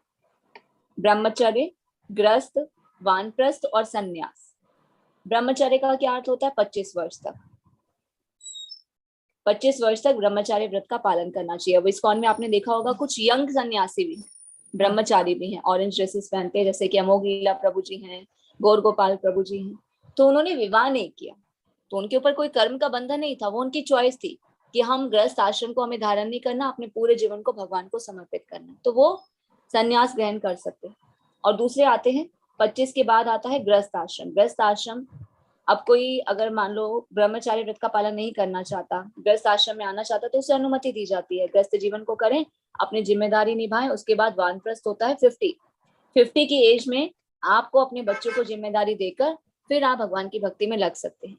ब्रह्मचर्य, गृहस्थ, वानप्रस्थ और सन्यास। ब्रह्मचर्य का क्या अर्थ होता है? 25 वर्ष तक, 25 वर्ष तक ब्रह्मचार्य व्रत का पालन करना चाहिए। अब इस्कॉन में आपने देखा होगा कुछ यंग सन्यासी भी हैं, ब्रह्मचारी भी हैं, ऑरेंज ड्रेसेस पहनते हैं, जैसे कि अमोघ लीला प्रभु जी हैं, गौर गोपाल प्रभु जी हैं। तो उन्होंने विवाह नहीं किया, तो उनके ऊपर कोई कर्म का बंधन नहीं था, वो उनकी चॉइस थी। कि हम गृहस्थ आश्रम को हमें धारण नहीं करना, अपने पूरे जीवन को भगवान को समर्पित करना, तो वो संन्यास ग्रहण कर सकते हैं। और दूसरे आते हैं 25 के बाद आता है गृहस्थ आश्रम। गृहस्थ आश्रम, अब कोई अगर मान लो ब्रह्मचारी व्रत का पालन नहीं करना चाहता, गृहस्थ आश्रम में आना चाहता, तो उसे अनुमति दी जाती है, गृहस्थ जीवन को करें, अपनी जिम्मेदारी निभाएं। उसके बाद वानप्रस्थ होता है 50 की एज में, आपको अपने बच्चों को जिम्मेदारी देकर फिर आप भगवान की भक्ति में लग सकते हैं।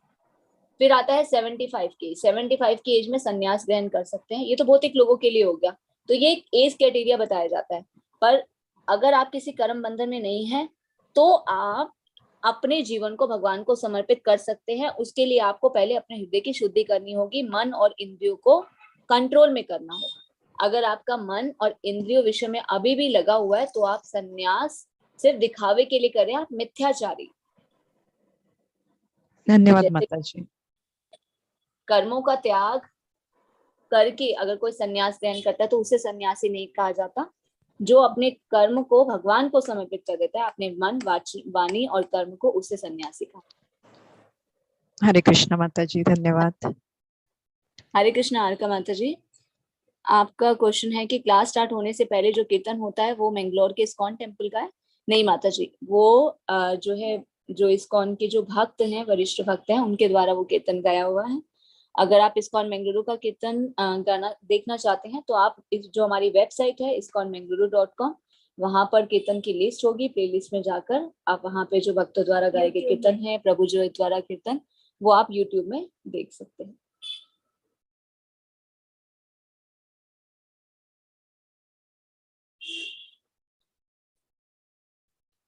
फिर आता है 75 की एज में संन्यास ग्रहण कर सकते हैं। ये तो भौतिक लोगों के लिए हो गया, तो ये एक एज क्राइटेरिया बताया जाता है। पर अगर आप किसी कर्म बंधन में नहीं है तो आप अपने जीवन को भगवान को समर्पित कर सकते हैं। उसके लिए आपको पहले अपने हृदय की शुद्धि करनी होगी, मन और इंद्रियों को कंट्रोल में करना होगा। अगर आपका मन और इंद्रियों विषय में अभी भी लगा हुआ है तो आप संन्यास सिर्फ दिखावे के लिए करें, आप मिथ्याचारी। धन्यवाद जैसे माता जी। कर्मों का त्याग करके अगर कोई संन्यास ग्रहण करता है तो उसे सन्यासी नहीं कहा जाता। जो अपने कर्म को भगवान को समर्पित कर देता है, अपने मन, वाणी और कर्म को, उसे सन्यासी कहा। हरे कृष्ण माता जी, धन्यवाद। हरे कृष्ण आरका माता जी, आपका क्वेश्चन है कि क्लास स्टार्ट होने से पहले जो कीर्तन होता है वो मैंगलोर के इस्कॉन टेम्पल का है? नहीं माता जी, वो जो है, जो इस्कॉन के जो भक्त हैं, वरिष्ठ भक्त हैं, उनके द्वारा वो कीर्तन गाया हुआ है। अगर आप इस्कॉन मैंगलुरु का कीर्तन गाना देखना चाहते हैं तो आप जो हमारी वेबसाइट है iskonmangaluru.com, वहां पर कीर्तन की लिस्ट होगी, प्लेलिस्ट में जाकर आप वहां पे जो भक्तों द्वारा गाए गए कीर्तन है, प्रभु जी द्वारा कीर्तन, वो आप यूट्यूब में देख सकते हैं।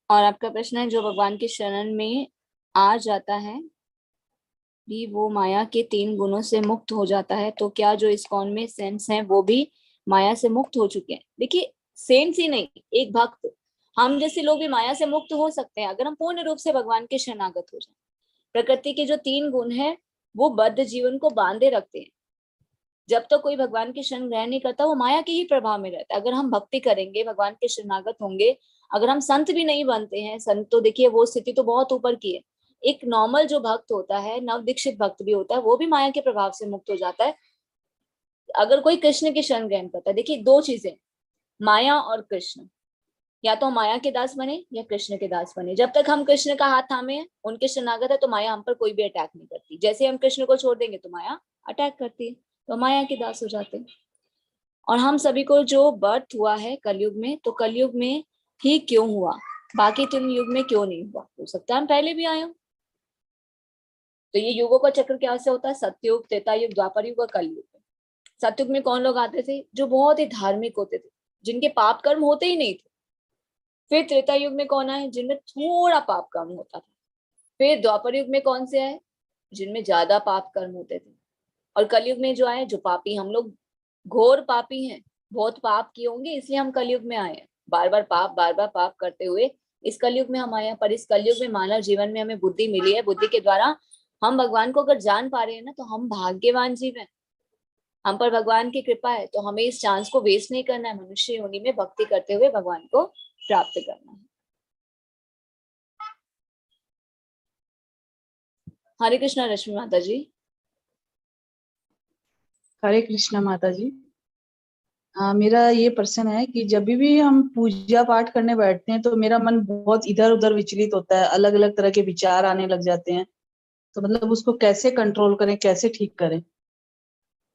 और आपका प्रश्न है, जो भगवान के शरण में आ जाता है भी वो माया के 3 गुणों से मुक्त हो जाता है, तो क्या जो इस्कॉन में सेंट्स हैं वो भी माया से मुक्त हो चुके हैं? देखिए, सेंट्स ही नहीं, एक भक्त, हम जैसे लोग भी माया से मुक्त हो सकते हैं अगर हम पूर्ण रूप से भगवान के शरणागत हो जाए। प्रकृति के जो 3 गुण हैं वो बद्ध जीवन को बांधे रखते हैं। जब तक तो कोई भगवान के शरण ग्रहण नहीं करता वो माया के ही प्रभाव में रहता है। अगर हम भक्ति करेंगे, भगवान के शरणागत होंगे, अगर हम संत भी नहीं बनते हैं, संत तो देखिए वो स्थिति तो बहुत ऊपर की है, एक नॉर्मल जो भक्त होता है, नव दीक्षित भक्त भी होता है, वो भी माया के प्रभाव से मुक्त हो जाता है अगर कोई कृष्ण के शरण ग्रहण करता है। देखिए 2 चीजें, माया और कृष्ण, या तो माया के दास बने या कृष्ण के दास बने। जब तक हम कृष्ण का हाथ थामे हैं, उनके शरणागत है, तो माया हम पर कोई भी अटैक नहीं करती। जैसे हम कृष्ण को छोड़ देंगे तो माया अटैक करती है, तो माया के दास हो जाते हैं। और हम सभी को जो बर्थ हुआ है कलयुग में, तो कलयुग में ही क्यों हुआ, बाकी 3 युग में क्यों नहीं हुआ? हो सकता है हम पहले भी आए हो। तो ये युगों का चक्र क्या से होता है? सतयुग, त्रेता युग, द्वापर युग और कलयुग। सतयुग में कौन लोग आते थे? जो बहुत ही धार्मिक होते थे, जिनके पाप कर्म होते ही नहीं थे। फिर त्रेता युग में कौन आए? जिनमें थोड़ा पाप कर्म होता था। फिर द्वापर युग में कौन से आए? जिनमें ज्यादा पाप कर्म होते थे। और कलयुग में जो आए, जो पापी, हम लोग घोर पापी हैं, बहुत पाप किए होंगे, इसलिए हम कलयुग में आए हैं। बार बार पाप करते हुए इस कलयुग में हम आए हैं। पर इस कलयुग में मानव जीवन में हमें बुद्धि मिली है, बुद्धि के द्वारा हम भगवान को अगर जान पा रहे हैं ना, तो हम भाग्यवान जीव हैं। हम पर भगवान की कृपा है, तो हमें इस चांस को वेस्ट नहीं करना है। मनुष्य योनि में भक्ति करते हुए भगवान को प्राप्त करना है। हरे कृष्णा रश्मि माता जी। हरे कृष्णा माता जी। मेरा ये प्रश्न है कि जब भी हम पूजा पाठ करने बैठते हैं तो मेरा मन बहुत इधर उधर विचलित होता है, अलग अलग तरह के विचार आने लग जाते हैं, तो मतलब उसको कैसे कंट्रोल करें, कैसे ठीक करें?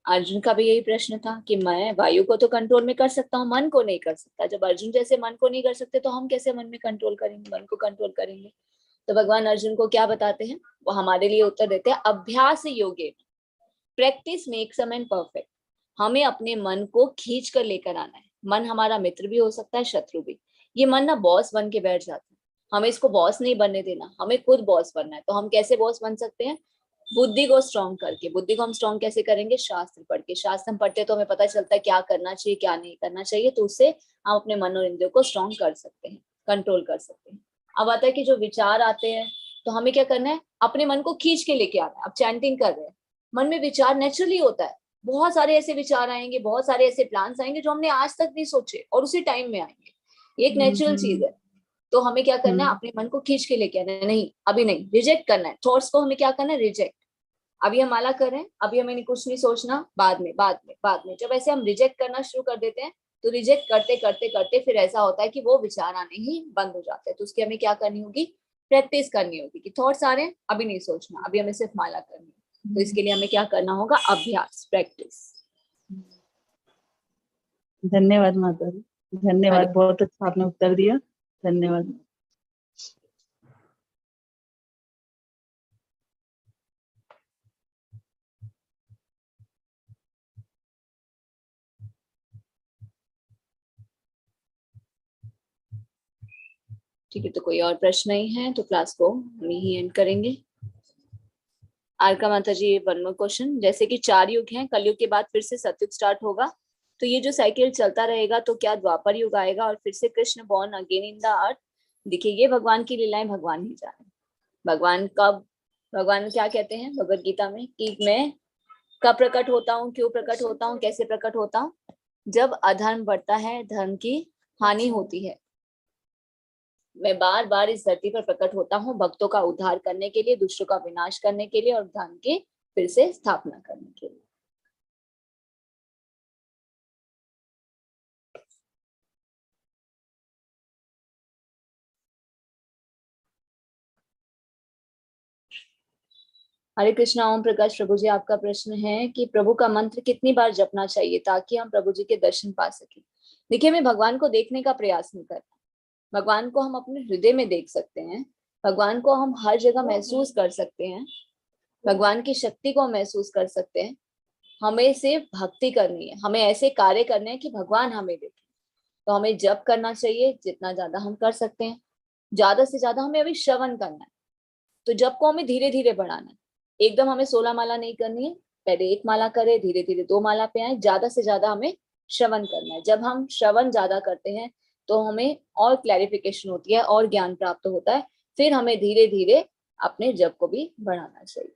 अर्जुन का भी यही प्रश्न था कि मैं वायु को तो कंट्रोल में कर सकता हूँ, मन को नहीं कर सकता। जब अर्जुन जैसे मन को नहीं कर सकते तो हम कैसे मन में कंट्रोल करेंगे, मन को कंट्रोल करेंगे? तो भगवान अर्जुन को क्या बताते हैं, वो हमारे लिए उत्तर देते हैं, अभ्यास योगे, practice makes a man perfect. हमें अपने मन को खींच कर लेकर आना है। मन हमारा मित्र भी हो सकता है, शत्रु भी। ये मन ना बॉस बन के बैठ जाता है, हमें इसको बॉस नहीं बनने देना, हमें खुद बॉस बनना है। तो हम कैसे बॉस बन सकते हैं? बुद्धि को स्ट्रॉन्ग करके। बुद्धि को हम स्ट्रॉन्ग कैसे करेंगे? शास्त्र पढ़ के। शास्त्र हम पढ़ते तो हमें पता चलता है क्या करना चाहिए, क्या नहीं करना चाहिए, तो उससे हम अपने मन और इंद्रियों को स्ट्रॉन्ग कर सकते हैं, कंट्रोल कर सकते हैं। अब आता है कि जो विचार आते हैं तो हमें क्या करना है? अपने मन को खींच के लेके आना है। अब चैंटिंग कर रहे हैं, मन में विचार नेचुरली होता है, बहुत सारे ऐसे विचार आएंगे, बहुत सारे ऐसे प्लान्स आएंगे जो हमने आज तक नहीं सोचे, और उसी टाइम में आएंगे। ये एक नेचुरल चीज है। तो हमें क्या करना है? अपने मन को खींच के लेके आना है। नहीं, अभी नहीं, रिजेक्ट करना है थॉट्स को। हमें क्या करना है? रिजेक्ट। अभी हम माला कर रहे हैं, अभी हमें कुछ नहीं सोचना, बाद में बाद में बाद में। जब ऐसे हम रिजेक्ट करना शुरू कर देते हैं तो रिजेक्ट करते करते करते फिर ऐसा होता है कि वो विचार आने ही बंद हो जाते हैं। तो उसकी हमें क्या करनी होगी, प्रैक्टिस करनी होगी कि थॉट्स आ रहे हैं, अभी नहीं सोचना, अभी हमें सिर्फ माला करनी है। तो इसके लिए हमें क्या करना होगा, अभ्यास, प्रैक्टिस। धन्यवाद माता जी, धन्यवाद, बहुत अच्छा आपने उत्तर दिया, धन्यवाद। ठीक है, तो कोई और प्रश्न नहीं है तो क्लास को हम यही एंड करेंगे। आरका माता जी, वन मोर क्वेश्चन, जैसे कि 4 युग हैं, कलयुग के बाद फिर से सतयुग स्टार्ट होगा, तो ये जो साइकिल चलता रहेगा तो क्या द्वापर युग आएगा और फिर से Krishna born again in the earth? देखिए, ये भगवान की लीलाएं भगवान ही जाने। भगवान क्या कहते हैं भगवत गीता में कि मैं कब प्रकट होता हूँ, क्यों प्रकट होता हूँ, कैसे प्रकट होता हूँ? जब अधर्म बढ़ता है, धर्म की हानि होती है। मैं बार बार इस धरती पर प्रकट होता हूँ भक्तों का उद्धार करने के लिए, दुष्टों का विनाश करने के लिए और धर्म की फिर से स्थापना करने के लिए। हरे कृष्णा। ओम प्रकाश प्रभु जी, आपका प्रश्न है कि प्रभु का मंत्र कितनी बार जपना चाहिए ताकि हम प्रभु जी के दर्शन पा सके? देखिए, हमें भगवान को देखने का प्रयास नहीं करना। भगवान को हम अपने हृदय में देख सकते हैं, भगवान को हम हर जगह महसूस कर सकते हैं, भगवान की शक्ति को महसूस कर सकते हैं। हमें सिर्फ भक्ति करनी है, हमें ऐसे कार्य करने हैं कि भगवान हमें देखे। तो हमें जप करना चाहिए जितना ज्यादा हम कर सकते हैं, ज्यादा से ज्यादा हमें अभी श्रवण करना है। तो जप को हमें धीरे धीरे बढ़ाना है, एकदम हमें 16 माला नहीं करनी है, पहले 1 माला करें, धीरे धीरे 2 माला पे आए, ज्यादा से ज्यादा हमें श्रवण करना है। जब हम श्रवण ज्यादा करते हैं तो हमें और क्लैरिफिकेशन होती है और ज्ञान प्राप्त होता है, फिर हमें धीरे धीरे अपने जप को भी बढ़ाना चाहिए।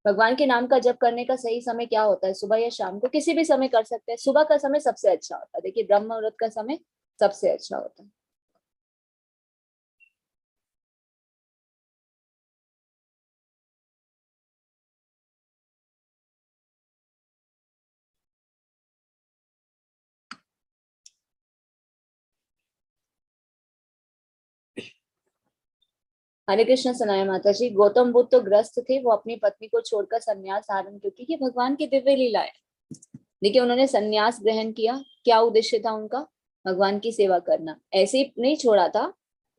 भगवान के नाम का जप करने का सही समय क्या होता है, सुबह या शाम को? किसी भी समय कर सकते हैं, सुबह का समय सबसे अच्छा होता है। देखिए, ब्रह्म मुहूर्त का समय सबसे अच्छा होता है। हरे कृष्ण सनाया माता जी, गौतम बुद्ध तो ग्रस्त थे, वो अपनी पत्नी को छोड़कर संन्यास धारण, क्योंकि ये भगवान की दिव्य लीला है। देखिए, उन्होंने संन्यास ग्रहण किया, क्या उद्देश्य था उनका? भगवान की सेवा करना। ऐसे ही नहीं छोड़ा था,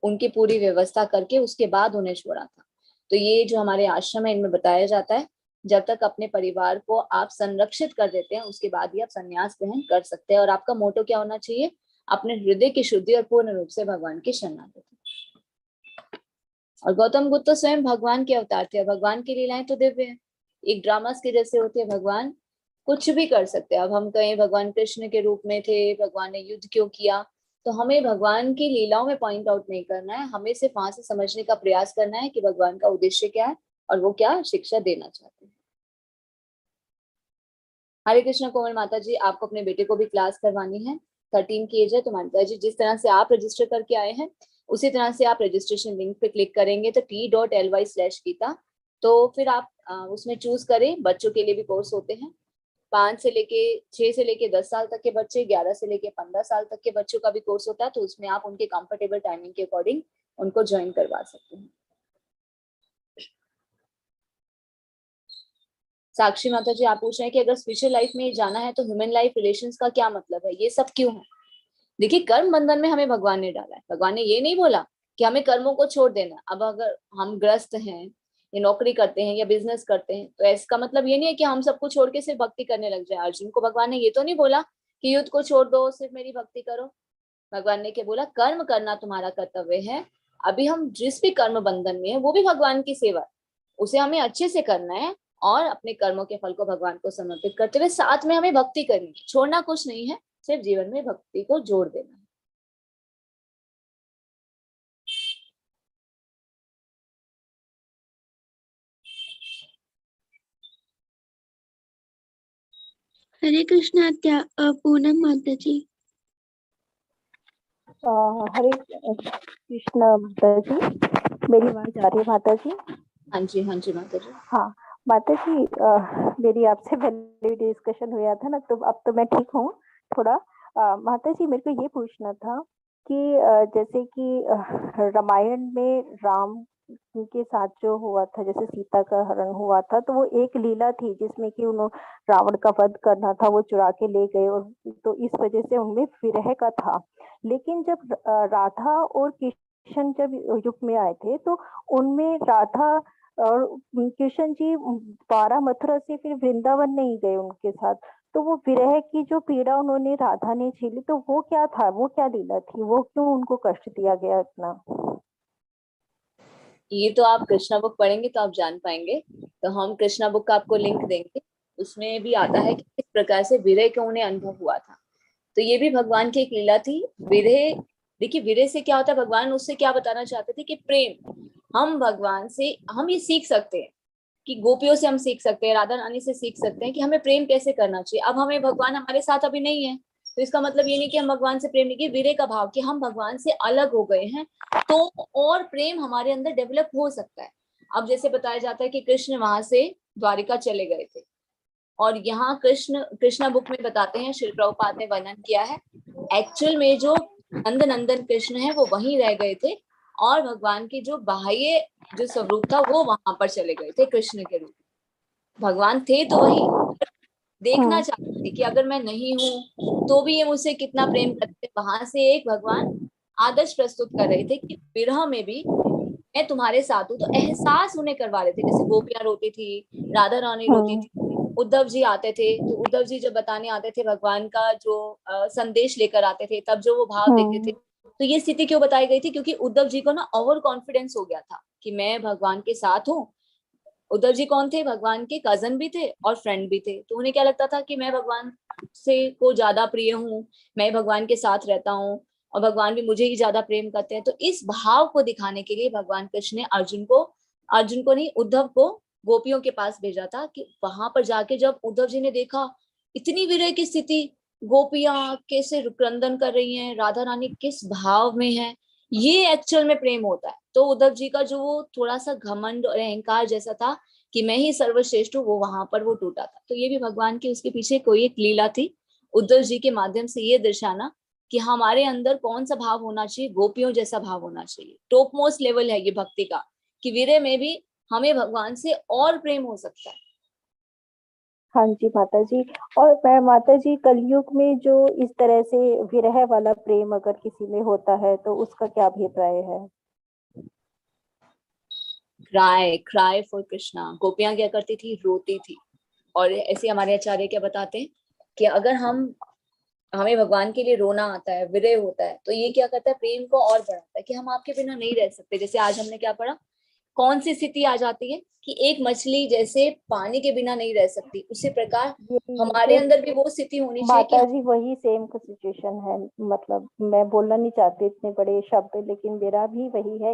उनकी पूरी व्यवस्था करके उसके बाद उन्हें छोड़ा था। तो ये जो हमारे आश्रम है इनमें बताया जाता है, जब तक अपने परिवार को आप संरक्षित कर देते हैं उसके बाद ही आप संन्यास ग्रहण कर सकते हैं। और आपका मोटो क्या होना चाहिए? अपने हृदय की शुद्धि और पूर्ण रूप से भगवान की शरणागति। और गौतम बुद्ध तो स्वयं भगवान के अवतार थे, भगवान की लीलाएं तो दिव्य है, एक ड्रामास के जैसे होते हैं। भगवान कुछ भी कर सकते हैं। अब हम कहें भगवान कृष्ण के रूप में थे, भगवान ने युद्ध क्यों किया, तो हमें भगवान की लीलाओं में पॉइंट आउट नहीं करना है, हमें सिर्फ वहां से समझने का प्रयास करना है कि भगवान का उद्देश्य क्या है और वो क्या शिक्षा देना चाहते हैं। हरे कृष्ण। कोमल माता जी, आपको अपने बेटे को भी क्लास करवानी है, 13 की एज है, तो माता जी जिस तरह से आप रजिस्टर करके आए हैं उसी तरह से आप रजिस्ट्रेशन लिंक पे क्लिक करेंगे तो t.ly/गीता, तो फिर आप उसमें चूज करें। बच्चों के लिए भी कोर्स होते हैं, 6 से लेके 10 साल तक के बच्चे, 11 से लेके 15 साल तक के बच्चों का भी कोर्स होता है, तो उसमें आप उनके कंफर्टेबल टाइमिंग के अकॉर्डिंग उनको ज्वाइन करवा सकते हैं। साक्षी माता जी, आप पूछ रहे हैं कि अगर स्पिरिचुअल लाइफ में जाना है तो ह्यूमन लाइफ रिलेशंस का क्या मतलब है, ये सब क्यों है? देखिए, कर्म बंधन में हमें भगवान ने डाला है। भगवान ने ये नहीं बोला कि हमें कर्मों को छोड़ देना। अब अगर हम ग्रस्त हैं या नौकरी करते हैं या बिजनेस करते हैं तो इसका मतलब ये नहीं है कि हम सबको छोड़ के सिर्फ भक्ति करने लग जाए। अर्जुन को भगवान ने ये तो नहीं बोला कि युद्ध को छोड़ दो, सिर्फ मेरी भक्ति करो। भगवान ने क्या बोला? कर्म करना तुम्हारा कर्तव्य है। अभी हम जिस भी कर्म बंधन में है वो भी भगवान की सेवा, उसे हमें अच्छे से करना है और अपने कर्मों के फल को भगवान को समर्पित करते हुए साथ में हमें भक्ति करनी है। छोड़ना कुछ नहीं है, सिर्फ जीवन में भक्ति को जोड़ देना है। हरे कृष्णा पूनम माता जी। हरे कृष्ण माता जी, मेरी आवाज आ रही है माता जी? हाँ जी माता जी। हाँ माता जी, मेरी आपसे पहले डिस्कशन हुआ था ना, तो अब तो मैं ठीक हूँ थोड़ा। माता जी मेरे को ये पूछना था कि जैसे कि रामायण में राम के साथ जो हुआ था, जैसे सीता का हरण हुआ था, तो वो एक लीला थी जिसमें कि उन्होंने रावण का वध करना था, वो चुरा के ले गए, और तो इस वजह से उनमें विरह का था। लेकिन जब राधा और कृष्ण जब युग में आए थे, तो उनमें राधा और कृष्ण जी 12 मथुरा से फिर वृंदावन नहीं गए उनके साथ। तो वो विरह की जो पीड़ा उन्होंने राधा ने झेली, तो वो क्या था, वो क्या लीला थी, वो क्यों उनको कष्ट दिया गया इतना? ये तो आप कृष्णा बुक पढ़ेंगे तो आप जान पाएंगे। तो हम कृष्णा बुक का आपको लिंक देंगे, उसमें भी आता है कि किस प्रकार से विरह का उन्हें अनुभव हुआ था। तो ये भी भगवान की एक लीला थी। विरह, देखिए विरह से क्या होता है, भगवान उससे क्या बताना चाहते थे कि प्रेम, हम भगवान से हम ये सीख सकते हैं कि गोपियों से हम सीख सकते हैं, राधा रानी से सीख सकते हैं कि हमें प्रेम कैसे करना चाहिए। अब हमें भगवान हमारे साथ अभी नहीं है, तो इसका मतलब ये नहीं कि हम भगवान से प्रेम नहीं किए, विरह का भाव कि हम भगवान से अलग हो गए हैं, तो और प्रेम हमारे अंदर डेवलप हो सकता है। अब जैसे बताया जाता है कि कृष्ण वहां से द्वारिका चले गए थे, और यहाँ कृष्णा बुक में बताते हैं, श्री प्रभुपाद ने वर्णन किया है, एक्चुअल में जो नंद नंदन कृष्ण है वो वहीं रह गए थे, और भगवान की जो बाह्य जो स्वरूप था वो वहां पर चले गए थे कृष्ण के रूप में। भगवान थे तो वही, देखना चाहते थे कि अगर मैं नहीं हूं तो भी ये मुझसे कितना प्रेम करते हैं। वहां से एक भगवान आदर्श प्रस्तुत कर रहे थे कि विरह में भी मैं तुम्हारे साथ हूँ, तो एहसास उन्हें करवा रहे थे। जैसे गोपियां रोती थी, राधा रानी रोती थी, उद्धव जी आते थे, तो उद्धव जी जब बताने आते थे भगवान का जो संदेश लेकर आते थे, तब जो वो भाव देते थे। तो ये स्थिति क्यों बताई गई थी, क्योंकि उद्धव जी को ना ओवर कॉन्फिडेंस हो गया था कि मैं भगवान के साथ हूँ। उद्धव जी कौन थे, भगवान के कजन भी थे और फ्रेंड भी थे, तो उन्हें क्या लगता था कि मैं भगवान से को ज्यादा प्रिय हूँ, मैं भगवान के साथ रहता हूँ, और भगवान भी मुझे ही ज्यादा प्रेम करते हैं। तो इस भाव को दिखाने के लिए भगवान कृष्ण ने अर्जुन को नहीं, उद्धव को गोपियों के पास भेजा था, कि वहां पर जाके जब उद्धव जी ने देखा इतनी विरह की स्थिति, गोपियां कैसे क्रंदन कर रही हैं, राधा रानी किस भाव में है, ये एक्चुअल में प्रेम होता है। तो उद्धव जी का जो वो थोड़ा सा घमंड और अहंकार जैसा था कि मैं ही सर्वश्रेष्ठ हूँ, वो वहां पर वो टूटा था। तो ये भी भगवान की उसके पीछे कोई एक लीला थी, उद्धव जी के माध्यम से ये दर्शाना कि हमारे अंदर कौन सा भाव होना चाहिए, गोपियों जैसा भाव होना चाहिए। टॉप मोस्ट लेवल है ये भक्ति का, कि विरह में भी हमें भगवान से और प्रेम हो सकता है। हाँ जी माता जी। और मैं माता जी, कलयुग में जो इस तरह से विरह वाला प्रेम अगर किसी में होता है, तो उसका क्या अभिप्राय है? Cry cry for Krishna. गोपियां क्या करती थी, रोती थी। और ऐसे हमारे आचार्य क्या बताते हैं कि अगर हमें भगवान के लिए रोना आता है, विरह होता है, तो ये क्या करता है, प्रेम को और बढ़ाता है कि हम आपके बिना नहीं रह सकते। जैसे आज हमने क्या पढ़ा, कौन सी स्थिति आ जाती है कि एक मछली जैसे पानी के बिना नहीं रह सकती, उसी प्रकार यही हमारे सेम अंदर भी वो स्थिति होनी चाहिए कि माता जी, वही सेम सिचुएशन है। मतलब मैं बोलना नहीं चाहती इतने बड़े शब्द, लेकिन मेरा भी वही है।